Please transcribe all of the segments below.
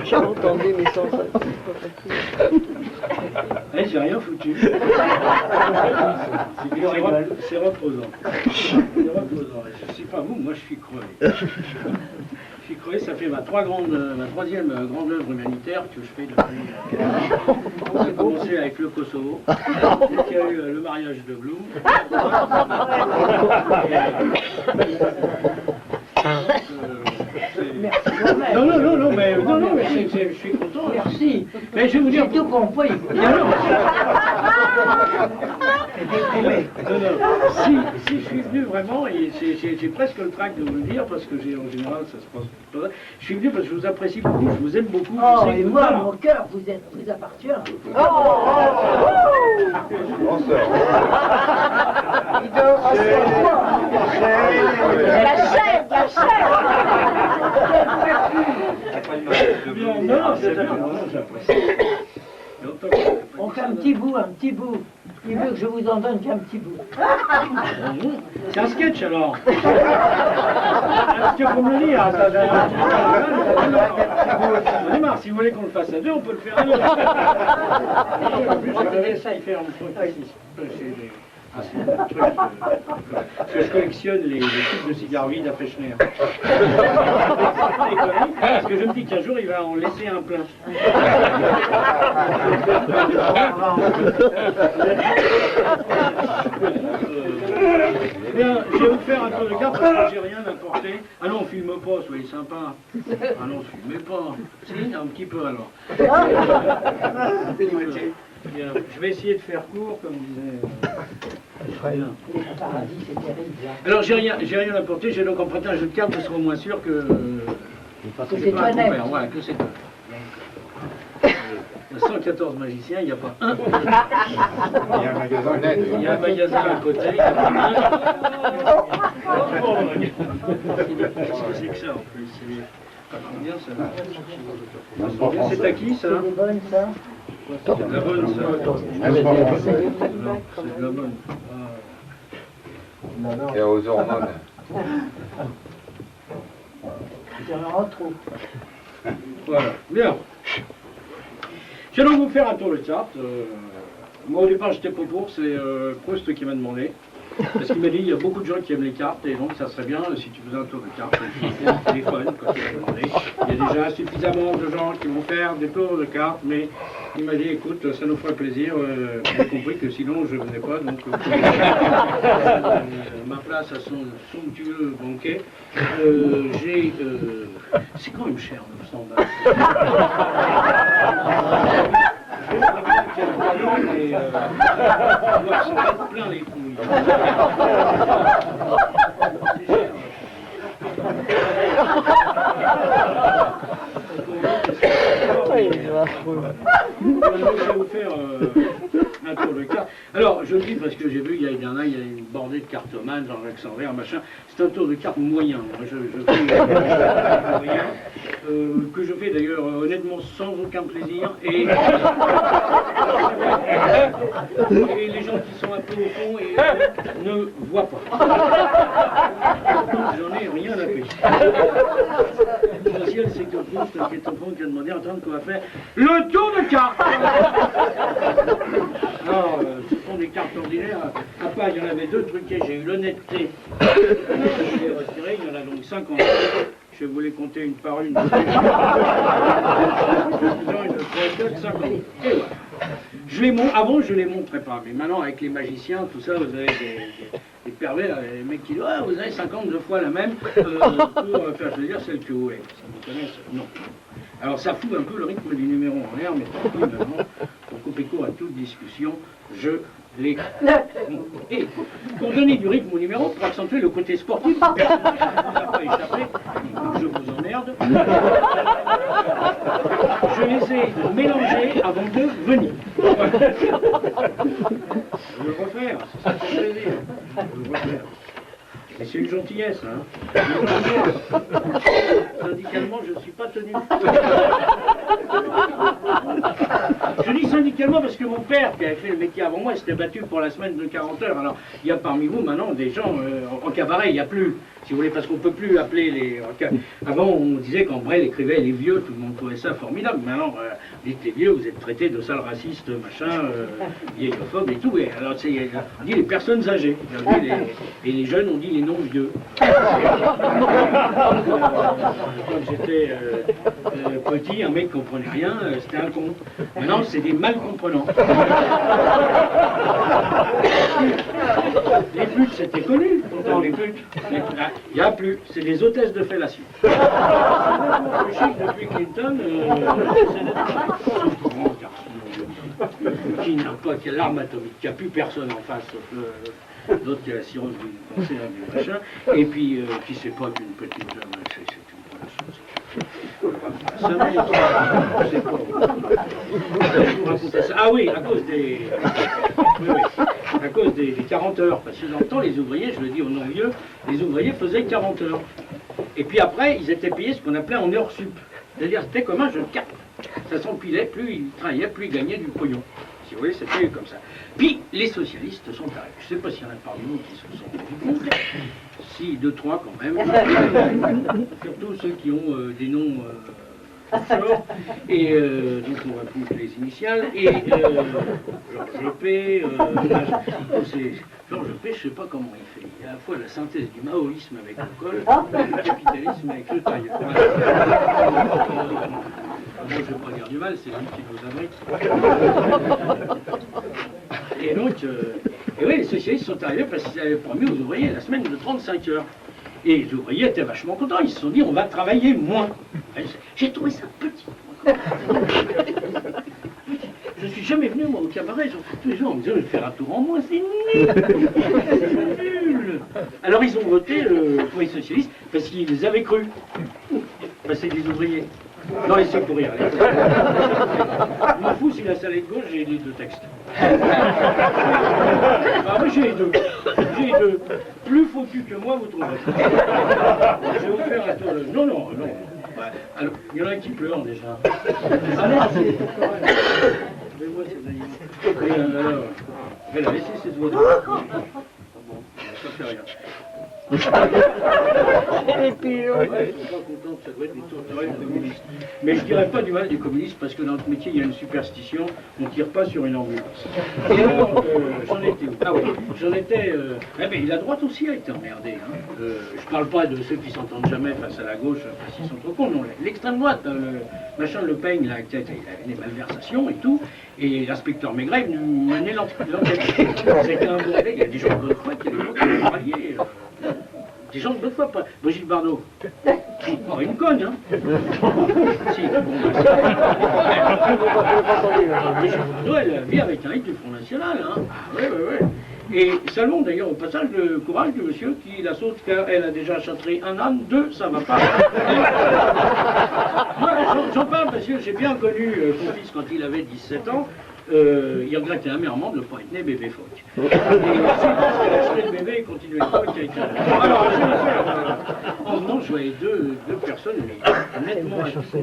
J'ai entendu, mais sans ça, c'est pas facile. Eh, j'ai rien foutu. C'est reposant. C'est reposant. Je sais pas vous, moi je suis crevé. Je suis crevé, ça fait ma troisième grande œuvre humanitaire que je fais depuis. Ça a commencé avec le Kosovo. Il y a eu le mariage de Blum. Non, mais je suis content. Merci. Mais je vais vous dire. J'ai tout compris. Si je suis venu vraiment, et j'ai presque le trac de vous le dire, parce que en général ça se passe pas. Je suis venu parce que je vous apprécie beaucoup, je vous aime beaucoup. Oh, et moi, mon cœur vous appartient. La chaîne. Non, c'est bien, j'apprécie. On fait un petit bout. Il veut que je vous en donne qu'un petit bout. C'est un sketch alors. Est-ce que vous me le dire? On est marre, si vous voulez qu'on le fasse à deux, on peut le faire à deux. En plus, ça, il fait un truc ici. Parce que je collectionne les tubes de cigares vides à Fechner. Parce que je me dis qu'un jour il va en laisser un plein. Bien, je vais vous faire un tour de garde parce que j'ai rien apporté. Ah non, on filme pas, soyez sympa. Ah non, filmez pas. Si, un petit peu alors. Bien, je vais essayer de faire court, comme disait. Alors j'ai rien apporté, j'ai donc emprunté un jeu de cartes, je serai au moins sûr que c'est toi net. Voilà, que c'est toi. Il y a 114 magiciens, il n'y a pas un. Il y a un magasin net. Il y a un magasin à côté, il n'y a pas un. Qu'est-ce que c'est que ça en plus? Combien ça? C'est à qui ça? C'est des bonnes, ça. C'est de la bonne ça. C'est de la bonne. Et aux hormones. Il y en aura trop. Voilà, bien. Je vais donc vous faire un tour de carte. Moi au départ j'étais pas pour, c'est Proust qui m'a demandé. Parce qu'il m'a dit il y a beaucoup de gens qui aiment les cartes et donc ça serait bien si tu faisais un tour de cartes. Le téléphone, quand il m'a demandé. Il y a déjà suffisamment de gens qui vont faire des tours de cartes, mais il m'a dit écoute, ça nous ferait plaisir. J'ai compris que sinon je ne venais pas, donc ma place à son somptueux banquet. J'ai. C'est quand même cher, 900 balles. Plein les couilles. Je vais vous faire un tour de carte. Alors, je le dis parce que j'ai vu, il y a une bordée de cartomanes, Jean-Jacques Sanvert, machin. C'est un tour de carte moyen. Moi, je fais moyen, que je fais d'ailleurs honnêtement sans aucun plaisir. Et les gens qui sont un peu au fond ne voient pas. J'en ai rien à payer. L'essentiel, c'est que Proust, qui est au fond, qui a demandé à entendre qu'on va faire le tour de cartes. Alors, ce sont des cartes ordinaires. À part, il y en avait deux truqués. J'ai eu l'honnêteté. Je l'ai retiré. Il y en a donc 50. Je vais vous les compter une par une. Une, 3, 4, 50. Et voilà. Avant, je ne les montrais pas. Mais maintenant, avec les magiciens, tout ça, vous avez des pervers, les mecs qui disent ah, vous avez 52 fois la même pour faire choisir celle que vous voulez. Ça vous connaissent? Non. Alors ça fout un peu le rythme du numéro en l'air, mais tant pis maintenant, pour couper court à toute discussion, je les... Et pour donner du rythme au numéro, pour accentuer le côté sportif, personne ne va pas échapper, je vous emmerde. Je les ai mélangés avant de venir. Je veux le refaire, c'est ça qui fait plaisir. Je veux le refaire. Et c'est une gentillesse, hein. Une gentillesse. Syndicalement, je ne suis pas tenu. Je dis syndicalement parce que mon père, qui avait fait le métier avant moi, s'était battu pour la semaine de 40 heures. Alors, il y a parmi vous maintenant des gens en cabaret, il n'y a plus si vous voulez, parce qu'on ne peut plus appeler les... Avant, on disait quand Brel écrivait les vieux, tout le monde trouvait ça formidable. Maintenant, dites les vieux, vous êtes traités de sales racistes, machin, vieillophobes et tout. Et alors, on dit les personnes âgées. Et les jeunes, on dit les non-vieux. Quand j'étais petit, un mec ne comprenait rien, c'était un con. Maintenant, c'est des mal comprenants. Les putes, c'était connu, pourtant, les putes. Il n'y a plus, c'est des hôtesses de fellation. Le chic depuis Clinton, c'est des grands garçons qui n'a pas, qui a l'arme atomique, qui n'a plus personne en face, sauf l'autre qui a la cirrhose du cancer, du machin, et puis qui ne sait pas qu'une petite dame, c'est une relation. Ah oui, à cause des... Oui, à cause des 40 heures. Parce que dans le temps, les ouvriers, je le dis aux non-vieux, les ouvriers faisaient 40 heures. Et puis après, ils étaient payés ce qu'on appelait en heures sup. C'est-à-dire, c'était comme un jeu de cartes. Ça s'empilait, plus ils travaillaient, plus ils gagnaient du pognon. Si vous voulez, c'était comme ça. Puis, les socialistes sont arrivés. Je ne sais pas s'il y en a parmi nous qui se sont rendus compte. Si, 2, 3 quand même. Surtout ceux qui ont des noms offshore. Et donc on va prendre les initiales. Et Georges P. Georges P, je ne sais pas comment il fait. Il y a à la fois la synthèse du maoïsme avec le col, et du capitalisme avec le tailleur. Je ne vais pas dire du mal, c'est lui qui nous abrite. Et donc, et oui, les socialistes sont arrivés parce qu'ils avaient promis aux ouvriers la semaine de 35 heures. Et les ouvriers étaient vachement contents, ils se sont dit on va travailler moins. J'ai trouvé ça petit. Je suis jamais venu moi au cabaret, j'en fais tous les jours, on me disait je vais faire un tour en moins, c'est nul. C'est nul. Alors ils ont voté pour les socialistes parce qu'ils les avaient cru. C'est des ouvriers. Non, laissez courir. Je m'en fous si la salle est de gauche, j'ai les deux textes. Ah oui, j'ai les deux. J'ai les deux. Plus foutu que moi, vous trouverez. Je vais vous faire un tour de... Non, non, non. Alors, il y en a un qui pleure déjà. Ah merci. Moi, ces animaux. Et alors, elle a laissé ses oiseaux. Bon, ça fait rien. Et puis, Ouais, ils sont pas contents, ça doit être des tourterelles communistes. Mais je dirais pas du mal des communistes parce que dans notre métier il y a une superstition, on ne tire pas sur une ambulance. Et alors, j'en étais où? Ah oui, j'en étais. Eh bien, la droite aussi a été emmerdée. Hein. Je parle pas de ceux qui s'entendent jamais face à la gauche parce qu'ils sont trop cons. Non, l'extrême droite, le machin Le Pen, là, il avait des malversations et tout. Et l'inspecteur Maigret nous menait l'enquête. C'était un bon il y a des gens de bonne foi qui étaient ralliés. Des gens de bonne foi, pas. Brigitte Bardot. Oh, une conne, hein. Si, bon, Brigitte Bardot, elle vit avec un hit du Front National, hein. Oui, oui, oui. Et saluons d'ailleurs au passage le courage du monsieur qui la saute car elle a déjà châtré un âne, 2, ça va pas. Moi, j'en parle parce que j'ai bien connu son fils quand il avait 17 ans. Il regrettait amèrement de ne pas être né bébé phoque. Et ensuite, parce qu'elle a acheté le bébé et continuait le phoque avec un... Alors, je vais faire... En venant, je voyais deux personnes, mais nettement... Ça fait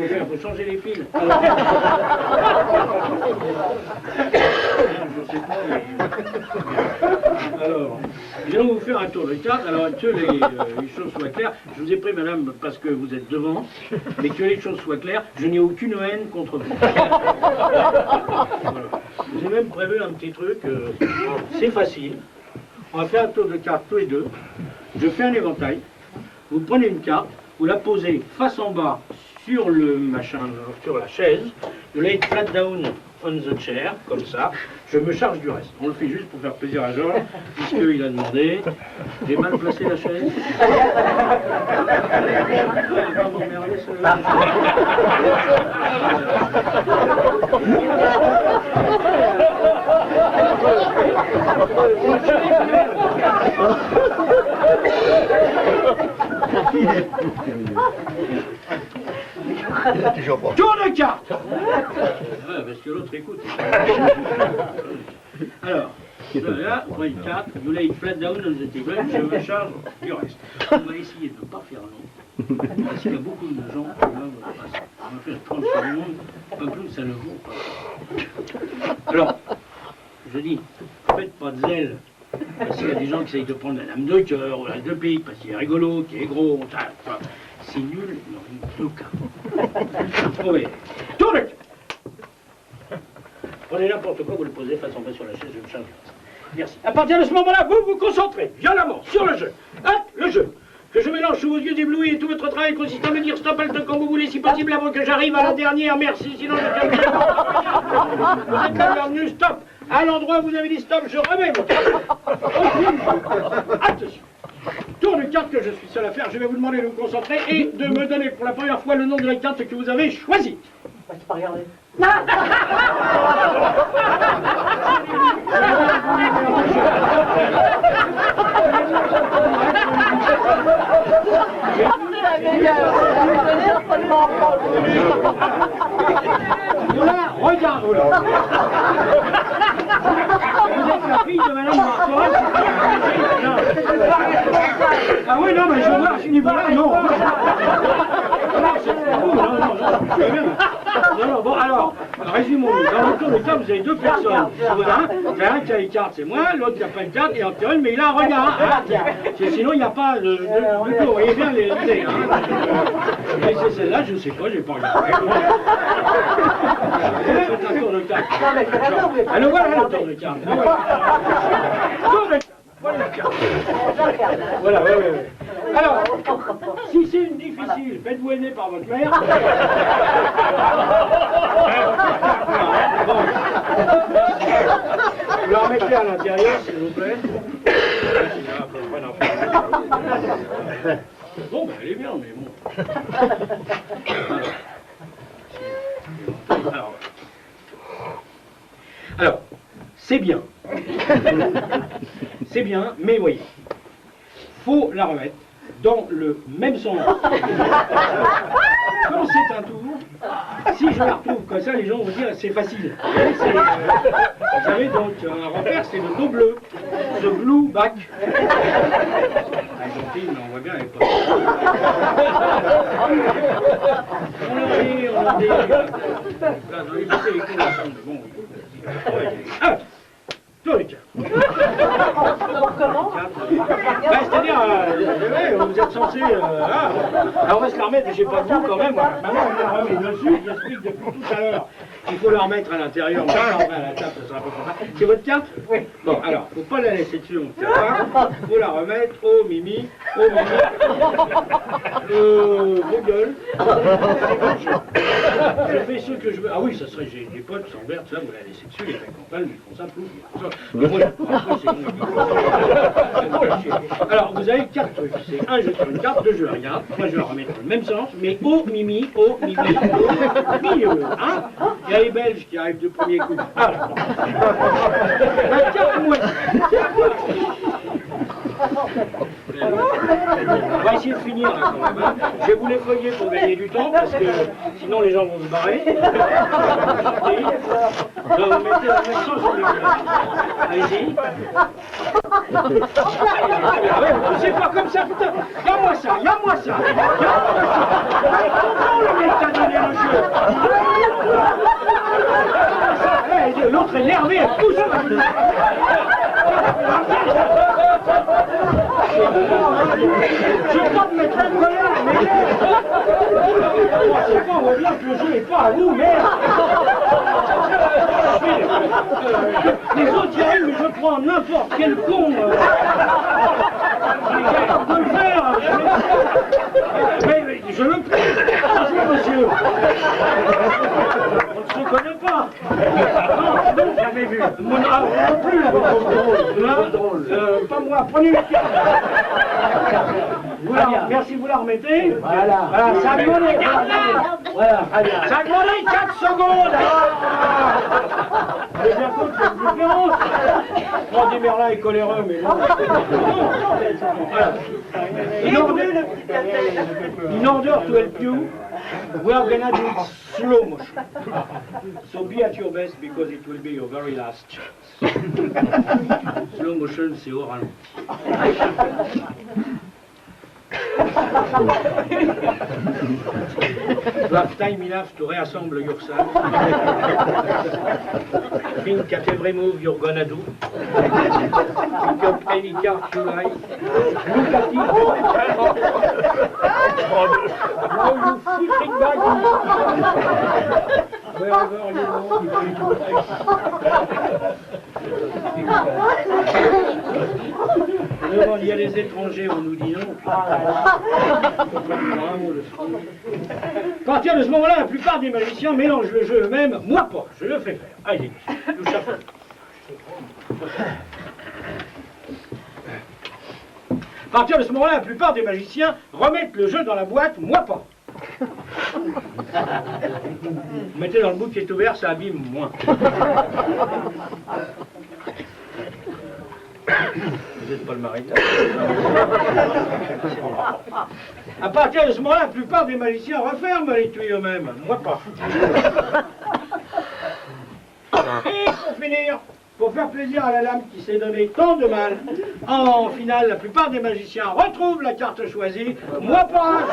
rien. Il faut changer les fils. Je sais pas, mais... Alors, je vais vous faire un tour de carte. Alors, que les choses soient claires. Je vous ai pris, madame, parce que vous êtes devant, mais que les choses soient claires, je n'ai aucune haine contre vous. Voilà. J'ai même prévu un petit truc, c'est facile. On va faire un tour de carte tous les deux. Je fais un éventail. Vous prenez une carte, vous la posez face en bas sur le machin, sur la chaise. You lay it flat down on the chair, comme ça. Je me charge du reste. On le fait juste pour faire plaisir à Georges, puisqu'il a demandé. J'ai mal placé la chaise. Tour de carte. Ouais, parce que l'autre écoute. Alors, là, point 4, you lay it flat down on the table, je me charge du reste. On va essayer de ne pas faire long, parce qu'il y a beaucoup de gens qui vont passer. On va faire 30 secondes, pas plus, ça ne vaut pas. Alors, je dis, faites pas de zèle. Parce qu'il y a des gens qui essayent de prendre la lame de cœur ou la de pique parce qu'il est rigolo, qu'il est gros, c'est nul dans aucun. Oui. Tour de cœur. Prenez n'importe quoi, vous le posez face en bas sur la chaise, je me change. Merci. À partir de ce moment-là, vous vous concentrez violemment sur le jeu. Hop, le jeu. Que je mélange sous vos yeux éblouis et tout votre travail consiste à me dire stop halte quand vous voulez, si possible, avant que j'arrive à la dernière. Merci, sinon je tiens. Vous êtes la bienvenue, stop. À l'endroit où vous avez dit stop, je remets votre. Attention. Tour de carte que je suis seul à faire, je vais vous demander de vous concentrer et de me donner pour la première fois le nom de la carte que vous avez choisie. Bah, c'est pas regardé. Voilà, regarde. Vous êtes la fille de Madame Marquardt. Ah oui, non, mais je vois à ce niveau-là, non. Non, bon, alors, résumons-nous. Dans le tour de table, vous avez deux personnes. Voilà, un qui a une carte, c'est moi, l'autre qui n'a pas une carte, et en tire une, mais il a un regard. Hein. Sinon, il n'y a pas de tour. Vous voyez bien l'idée. Hein. Et c'est celle-là, je ne sais pas, je n'ai pas regardé. Faites un tour de table. Alors voilà le tour de table. Tour de table. Voilà la carte. Voilà, oui. Alors, si c'est une difficile, faites-vous aider par votre mère. Bon. Vous la remettez à l'intérieur, s'il vous plaît. Bon, ben elle est bien, mais bon. Alors, c'est bien. C'est bien, mais voyez, faut la remettre dans le même sens. Comme c'est un tour, si je la retrouve comme ça, les gens vont dire c'est facile. Vous avez donc un repère, c'est le dos bleu, the blue back. La gentille, mais on voit bien, elle est pas. On l'a dit. Là, dans les bouteilles, les coups ensemble, bon. Ah, tour du cœur. Comment C'est-à-dire, vous êtes censé... alors on va se la remettre, j'ai pas de goût quand même. Voilà. Maintenant on la remet dessus, j'explique depuis tout à l'heure. Il faut la remettre à l'intérieur, mais ça, à la table, ça sera pas comme ça. C'est votre carte? Oui. Bon, alors, faut pas la laisser dessus, on ne sait pas. Faut la remettre, oh Mimi, vos gueules. Je fais ce que je veux. Ah oui, ça serait, j'ai des potes sans verre, ça, vous la laissez dessus, les mecs en palme, ils font ça, plouf. Alors, vous avez 4 trucs. C'est un jeu sur une carte, 2 jeux. Regarde, moi je vais la remettre dans le même sens, mais oh Mimi, milieu. Hein? Il y a les Belges qui arrivent du premier coup. Alors, la carte moitié. On va essayer de finir là quand même. Hein. Je vais vous les feuiller pour gagner du temps parce que sinon les gens vont se barrer. Là, vous mettez la même chose sur les allez-y. Ah ouais, c'est pas comme ça, putain. Y'a-moi ça. Comment le mec t'a donné le jeu? L'autre est énervé, elle pousse. Je vais pas te mettre en colère, mais... C'est pas, on voit bien que le jeu n'est pas à nous, merde. Les autres y arrivent, mais je prends n'importe quel con. Il est capable de le faire. Mais je le prends. Bonjour, monsieur. On ne se connaît pas. Non, jamais vu. Mon âme non plus. Pas moi, prenez les cartes. Voilà, merci, vous la remettez. Voilà, ça a demandé 4 secondes. Vous avez bien compris qu'il y a une différence. On dit Merlin est coléreux, mais non. In order to help you, we are gonna do it slow motion. So be at your best because it will be your very last chance. Slow motion, c'est au ralenti. Love time enough to reassemble yourself. Think at every move you're gonna do. Pick up any card you like. Look at it. Now you push it back. Wherever you want. Il y a les étrangers, on nous dit non. À partir de ce moment-là, la plupart des magiciens mélangent le jeu eux-mêmes. Moi pas, je le fais faire. Allez, nous cherchons. À partir de ce moment-là, la plupart des magiciens remettent le jeu dans la boîte. Moi pas. Vous mettez dans le bout qui est ouvert, ça abîme moins. Vous n'êtes pas le mari. À partir de ce moment-là, la plupart des magiciens referment les tuyaux eux-mêmes. Moi pas. Et pour finir, pour faire plaisir à la dame qui s'est donné tant de mal, en finale, la plupart des magiciens retrouvent la carte choisie. Moi pas.